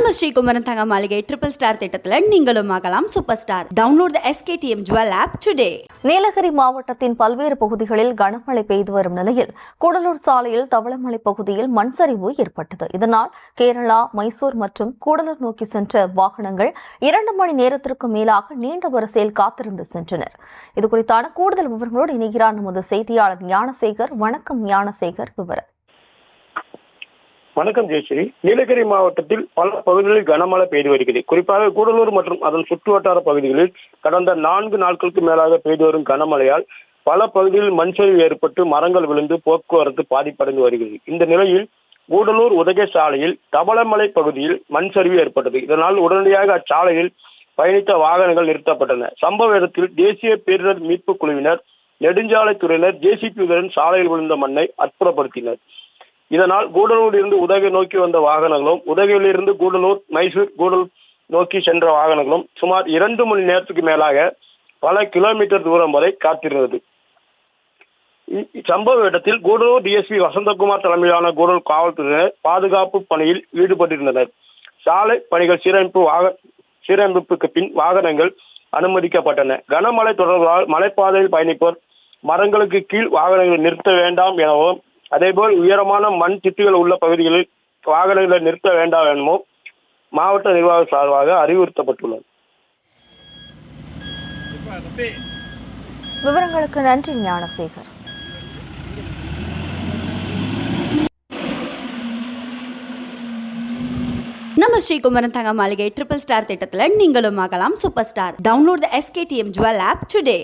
நம்ம ஸ்ரீகுமரன் தங்க மாளிகை ட்ரிபிள் ஸ்டார் திட்டத்தில் நீங்களும் ஆகலாம் super star. Download the SKTM Jewel app today. Nilgiri மாவட்டத்தின் பல்வேறு பகுதிகளில் கனமழை பெய்து வரும் நிலையில் கூடலூர் சாலையில் தவளமலை பகுதியில் மண் சரிவு ஏற்பட்டது. இதனால் கேரளா, மைசூர் மற்றும் கூடலூர் நோக்கி சென்ற வாகனங்கள் 2 மணி நேரத்திற்கு மேலாக நீண்ட வரிசையில் காத்திருந்து சென்றனர். இதுகுறித்தான கூடுதல் விவரங்களோடு இணைகிறார் நமது செய்தியாளர் ஞானசேகர். வணக்கம் ஞானசேகர், விவரம். வணக்கம் ஜெயஸ்ரீ. நீலகிரி மாவட்டத்தில் பல பகுதிகளில் கனமழை பெய்து வருகிறது. குறிப்பாக கூடலூர் மற்றும் அதன் சுற்றுவட்டார பகுதிகளில் கடந்த 4 நாட்களுக்கு மேலாக பெய்து வரும் கனமழையால் பல பகுதிகளில் மண் சரிவு ஏற்பட்டு மரங்கள் விழுந்து போக்குவரத்து பாதிப்படைந்து வருகிறது. இந்த நிலையில் கூடலூர் உதகை சாலையில் தவளமலை பகுதியில் மண் சரிவு ஏற்பட்டது. இதனால் உடனடியாக அச்சாலையில் பயணித்த வாகனங்கள் நிறுத்தப்பட்டன. சம்பவ இடத்தில் தேசிய பேரிடர் மீட்பு குழுவினர், நெடுஞ்சாலைத்துறையினர் JCB சாலையில் விழுந்த மண்ணை அப்புறப்படுத்தினர். இதனால் கூடலூரில் இருந்து உதகை நோக்கி வந்த வாகனங்களும், உதகையிலிருந்து கூடலூர், மைசூர், கூடலூர் நோக்கி சென்ற வாகனங்களும் சுமார் 2 மணி நேரத்துக்கு மேலாக பல கிலோமீட்டர் தூரம் வரை காத்திருந்தது. சம்பவ இடத்தில் கூடலூர் DSP வசந்தகுமார் தலைமையிலான கூடலூர் காவல்துறையினர் பாதுகாப்பு பணியில் ஈடுபட்டிருந்தனர். சாலை பணிகள் சீரமைப்புக்கு பின் வாகனங்கள் அனுமதிக்கப்பட்டன. கனமழை தொடர்பால் மலைப்பாதையில் பயணிப்போர் மரங்களுக்கு கீழ் வாகனங்களை நிறுத்த வேண்டாம் எனவும், அதேபோல் உயரமான மண் திட்டுகள் உள்ள பகுதிகளில் வாகனங்களை நிறுத்த வேண்டாம் எனவும் மாவட்ட நிர்வாக சார்பாக அறிவுறுத்தப்பட்டுள்ளது. விவரங்களுக்கு நன்றி ஞானசேகர். நம்ம ஸ்ரீகுமரன் தங்க மாளிகை ட்ரிபிள் ஸ்டார் திட்டத்தில் நீங்களும் ஆகலாம் super star. Download the SKTM Jewel app today.